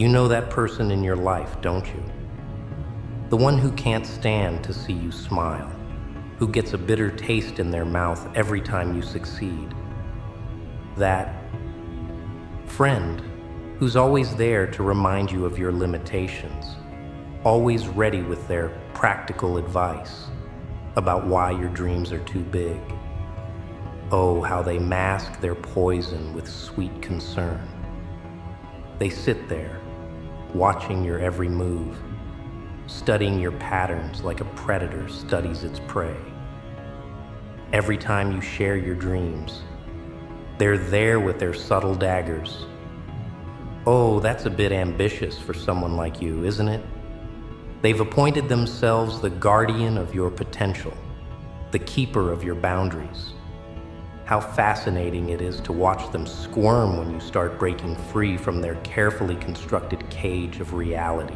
You know that person in your life, don't you? The one who can't stand to see you smile, who gets a bitter taste in their mouth every time you succeed. That friend who's always there to remind you of your limitations, always ready with their practical advice about why your dreams are too big. Oh, how they mask their poison with sweet concern. They sit there, watching your every move, studying your patterns like a predator studies its prey. Every time you share your dreams, they're there with their subtle daggers. Oh, that's a bit ambitious for someone like you, isn't it? They've appointed themselves the guardian of your potential, the keeper of your boundaries. How fascinating it is to watch them squirm when you start breaking free from their carefully constructed cage of reality.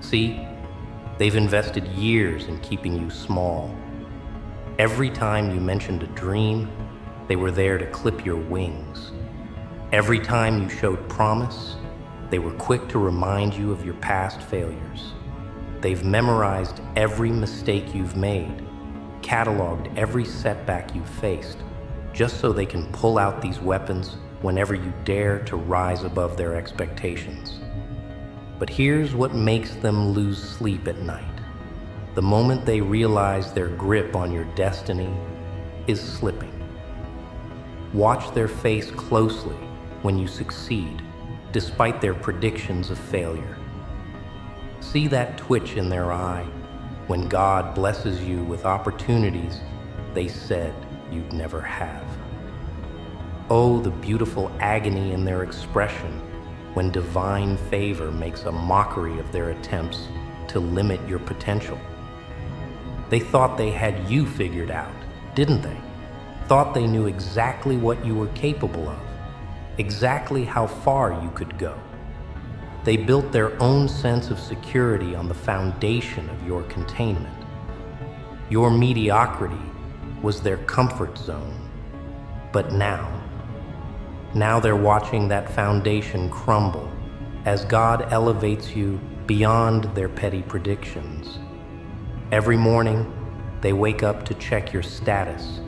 See, they've invested years in keeping you small. Every time you mentioned a dream, they were there to clip your wings. Every time you showed promise, they were quick to remind you of your past failures. They've memorized every mistake you've made, cataloged every setback you've faced, just so they can pull out these weapons whenever you dare to rise above their expectations. But here's what makes them lose sleep at night. The moment they realize their grip on your destiny is slipping. Watch their face closely when you succeed, despite their predictions of failure. See that twitch in their eye when God blesses you with opportunities they said you'd never have. Oh, the beautiful agony in their expression when divine favor makes a mockery of their attempts to limit your potential. They thought they had you figured out, didn't they? Thought they knew exactly what you were capable of, exactly how far you could go. They built their own sense of security on the foundation of your containment. Your mediocrity was their comfort zone. But now they're watching that foundation crumble as God elevates you beyond their petty predictions. Every morning, they wake up to check your status,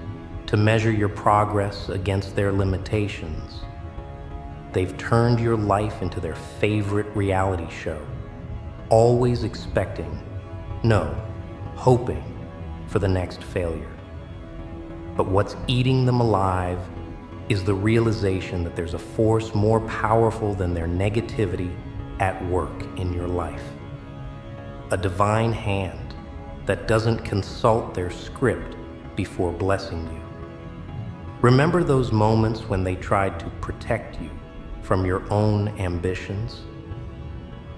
to measure your progress against their limitations. They've turned your life into their favorite reality show, always expecting, no, hoping for the next failure. But what's eating them alive is the realization that there's a force more powerful than their negativity at work in your life. A divine hand that doesn't consult their script before blessing you. Remember those moments when they tried to protect you from your own ambitions?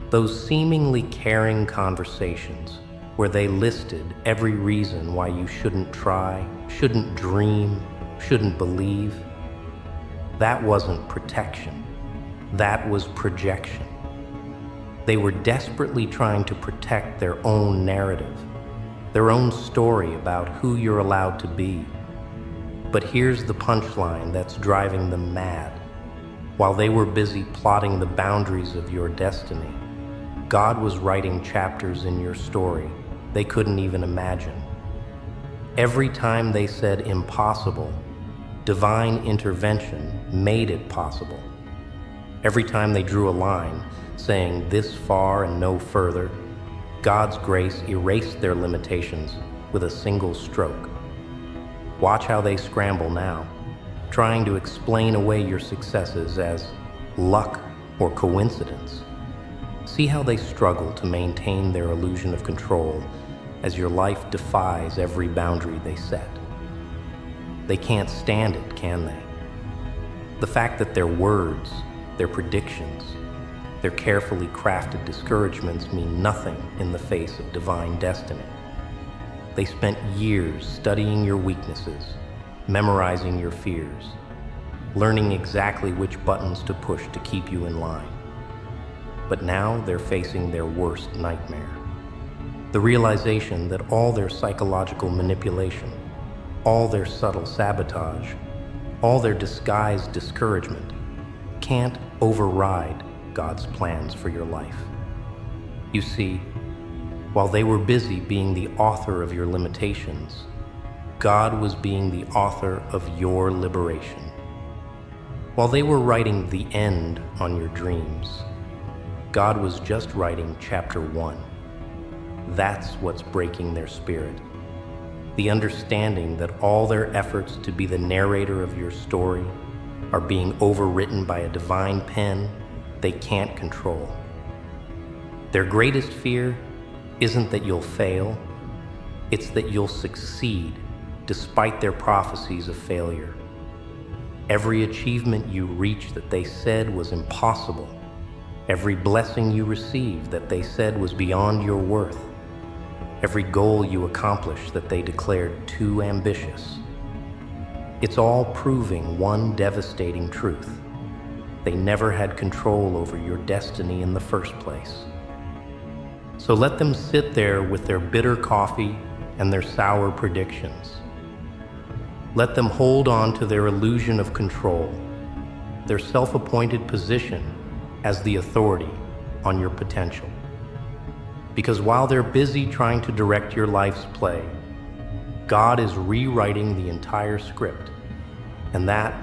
Those seemingly caring conversations where they listed every reason why you shouldn't try, shouldn't dream, shouldn't believe. That wasn't protection. That was projection. They were desperately trying to protect their own narrative, their own story about who you're allowed to be. But here's the punchline that's driving them mad. While they were busy plotting the boundaries of your destiny, God was writing chapters in your story they couldn't even imagine. Every time they said impossible, divine intervention made it possible. Every time they drew a line, saying this far and no further, God's grace erased their limitations with a single stroke. Watch how they scramble now, trying to explain away your successes as luck or coincidence. See how they struggle to maintain their illusion of control as your life defies every boundary they set. They can't stand it, can they? The fact that their words, their predictions, their carefully crafted discouragements mean nothing in the face of divine destiny. They spent years studying your weaknesses, memorizing your fears, learning exactly which buttons to push to keep you in line. But now they're facing their worst nightmare. The realization that all their psychological manipulation, all their subtle sabotage, all their disguised discouragement can't override God's plans for your life. You see, while they were busy being the author of your limitations, God was being the author of your liberation. While they were writing the end on your dreams, God was just writing chapter 1. That's what's breaking their spirit. The understanding that all their efforts to be the narrator of your story are being overwritten by a divine pen they can't control. Their greatest fear isn't that you'll fail, it's that you'll succeed despite their prophecies of failure. Every achievement you reach that they said was impossible, every blessing you received that they said was beyond your worth, every goal you accomplished that they declared too ambitious. It's all proving one devastating truth. They never had control over your destiny in the first place. So let them sit there with their bitter coffee and their sour predictions. Let them hold on to their illusion of control, their self-appointed position as the authority on your potential. Because while they're busy trying to direct your life's play, God is rewriting the entire script. And that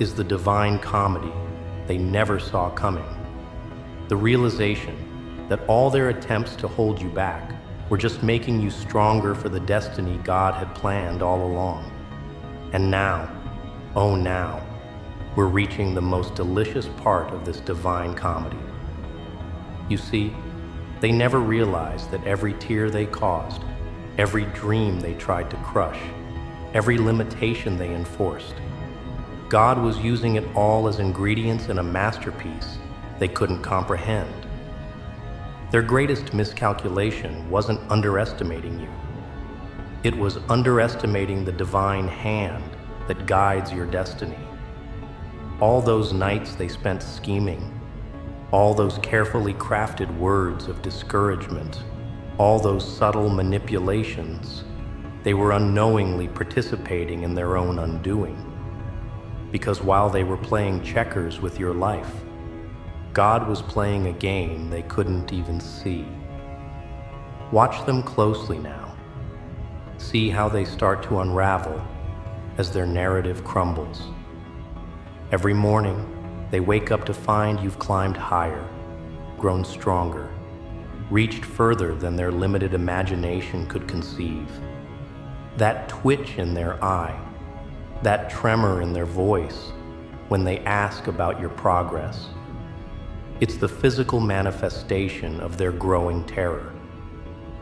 is the divine comedy they never saw coming. The realization that all their attempts to hold you back were just making you stronger for the destiny God had planned all along. And now, we're reaching the most delicious part of this divine comedy. You see, they never realized that every tear they caused, every dream they tried to crush, every limitation they enforced, God was using it all as ingredients in a masterpiece they couldn't comprehend. Their greatest miscalculation wasn't underestimating you. It was underestimating the divine hand that guides your destiny. All those nights they spent scheming, all those carefully crafted words of discouragement, all those subtle manipulations, they were unknowingly participating in their own undoing. Because while they were playing checkers with your life, God was playing a game they couldn't even see. Watch them closely now. See how they start to unravel as their narrative crumbles. Every morning, they wake up to find you've climbed higher, grown stronger, reached further than their limited imagination could conceive. That twitch in their eye, that tremor in their voice when they ask about your progress, it's the physical manifestation of their growing terror.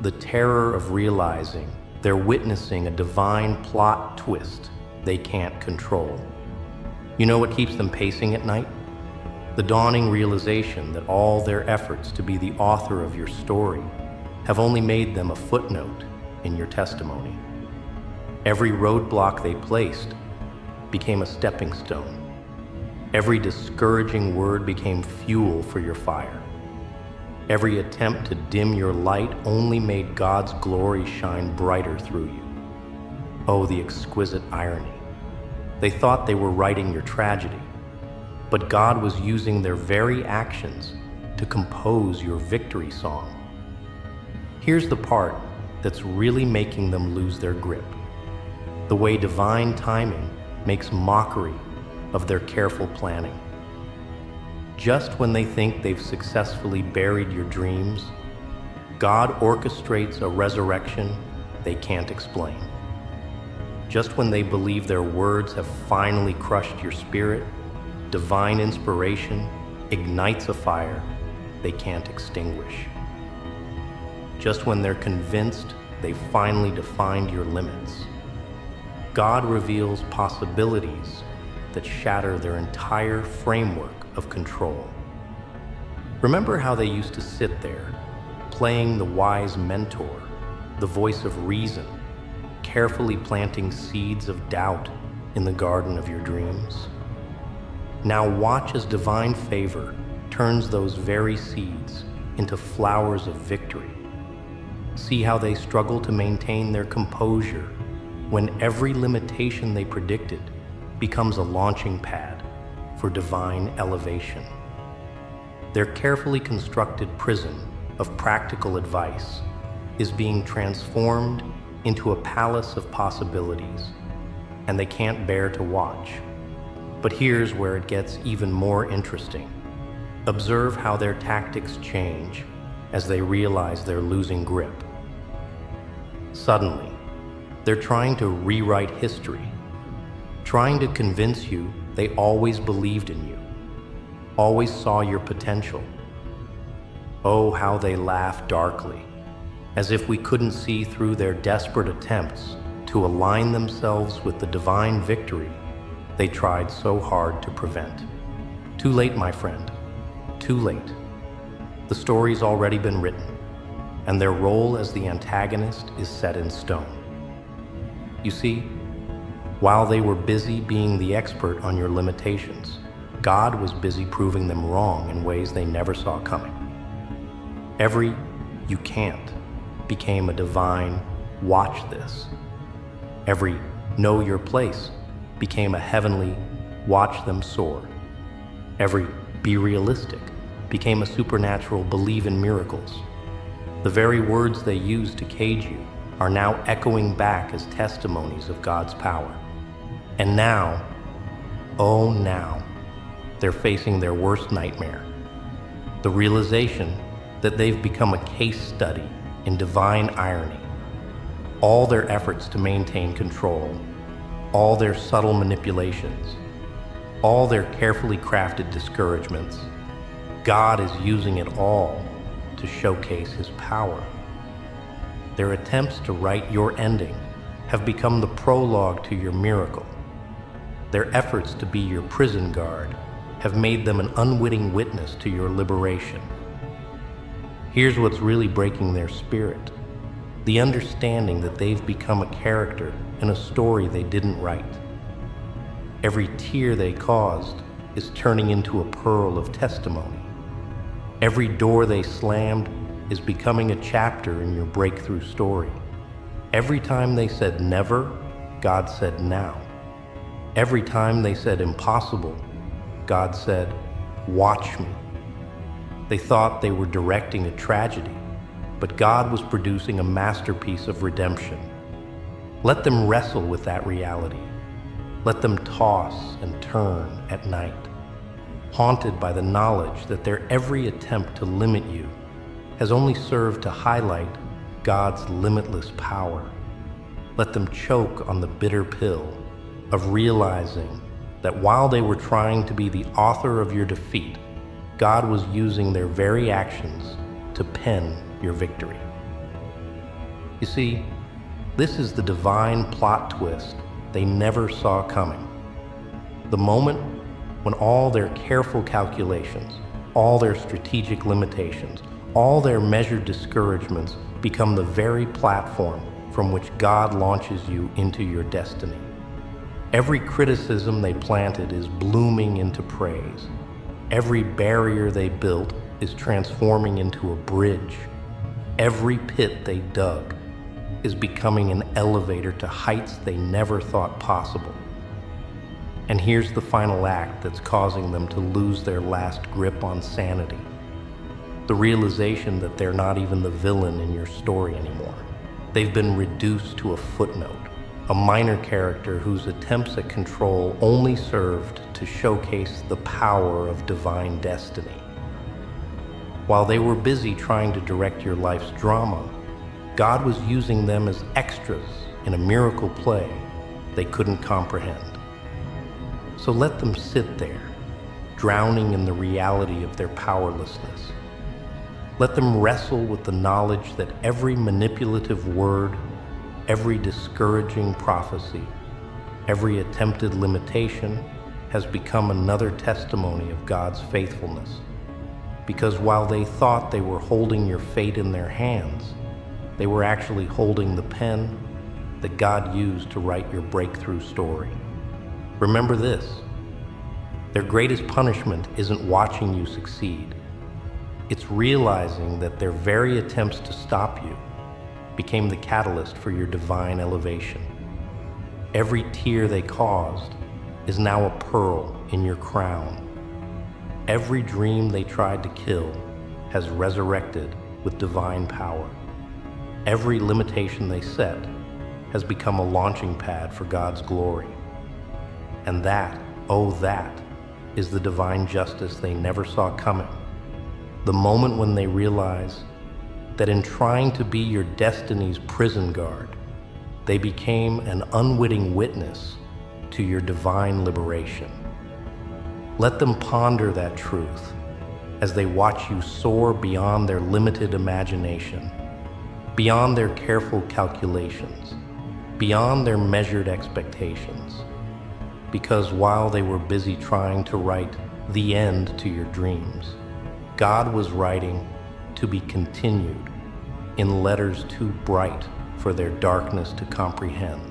The terror of realizing they're witnessing a divine plot twist they can't control. You know what keeps them pacing at night? The dawning realization that all their efforts to be the author of your story have only made them a footnote in your testimony. Every roadblock they placed became a stepping stone. Every discouraging word became fuel for your fire. Every attempt to dim your light only made God's glory shine brighter through you. Oh, the exquisite irony. They thought they were writing your tragedy, but God was using their very actions to compose your victory song. Here's the part that's really making them lose their grip. The way divine timing makes mockery of their careful planning. Just when they think they've successfully buried your dreams, God orchestrates a resurrection they can't explain. Just when they believe their words have finally crushed your spirit, divine inspiration ignites a fire they can't extinguish. Just when they're convinced they've finally defined your limits, God reveals possibilities that shatter their entire framework of control. Remember how they used to sit there, playing the wise mentor, the voice of reason, carefully planting seeds of doubt in the garden of your dreams? Now watch as divine favor turns those very seeds into flowers of victory. See how they struggle to maintain their composure when every limitation they predicted becomes a launching pad for divine elevation. Their carefully constructed prison of practical advice is being transformed into a palace of possibilities, and they can't bear to watch. But here's where it gets even more interesting. Observe how their tactics change as they realize they're losing grip. Suddenly, they're trying to rewrite history, trying to convince you they always believed in you, always saw your potential. Oh, how they laugh darkly, as if we couldn't see through their desperate attempts to align themselves with the divine victory they tried so hard to prevent. Too late, my friend, too late. The story's already been written, and their role as the antagonist is set in stone. You see, while they were busy being the expert on your limitations, God was busy proving them wrong in ways they never saw coming. Every "you can't" became a divine "watch this." Every "know your place" became a heavenly "watch them soar." Every "be realistic" became a supernatural "believe in miracles." The very words they used to cage you are now echoing back as testimonies of God's power. And now, oh now, they're facing their worst nightmare. The realization that they've become a case study in divine irony. All their efforts to maintain control, all their subtle manipulations, all their carefully crafted discouragements, God is using it all to showcase His power. Their attempts to write your ending have become the prologue to your miracle. Their efforts to be your prison guard have made them an unwitting witness to your liberation. Here's what's really breaking their spirit: the understanding that they've become a character in a story they didn't write. Every tear they caused is turning into a pearl of testimony. Every door they slammed is becoming a chapter in your breakthrough story. Every time they said never, God said now. Every time they said impossible, God said, watch me. They thought they were directing a tragedy, but God was producing a masterpiece of redemption. Let them wrestle with that reality. Let them toss and turn at night, haunted by the knowledge that their every attempt to limit you has only served to highlight God's limitless power. Let them choke on the bitter pill of realizing that while they were trying to be the author of your defeat, God was using their very actions to pen your victory. You see, this is the divine plot twist they never saw coming. The moment when all their careful calculations, all their strategic limitations, all their measured discouragements become the very platform from which God launches you into your destiny. Every criticism they planted is blooming into praise. Every barrier they built is transforming into a bridge. Every pit they dug is becoming an elevator to heights they never thought possible. And here's the final act that's causing them to lose their last grip on sanity: the realization that they're not even the villain in your story anymore. They've been reduced to a footnote, a minor character whose attempts at control only served to showcase the power of divine destiny. While they were busy trying to direct your life's drama, God was using them as extras in a miracle play they couldn't comprehend. So let them sit there, drowning in the reality of their powerlessness. Let them wrestle with the knowledge that every manipulative word, every discouraging prophecy, every attempted limitation has become another testimony of God's faithfulness. Because while they thought they were holding your fate in their hands, they were actually holding the pen that God used to write your breakthrough story. Remember this: their greatest punishment isn't watching you succeed. It's realizing that their very attempts to stop you became the catalyst for your divine elevation. Every tear they caused is now a pearl in your crown. Every dream they tried to kill has resurrected with divine power. Every limitation they set has become a launching pad for God's glory. And that, oh that, is the divine justice they never saw coming. The moment when they realize that in trying to be your destiny's prison guard, they became an unwitting witness to your divine liberation. Let them ponder that truth as they watch you soar beyond their limited imagination, beyond their careful calculations, beyond their measured expectations. Because while they were busy trying to write the end to your dreams, God was writing to be continued in letters too bright for their darkness to comprehend.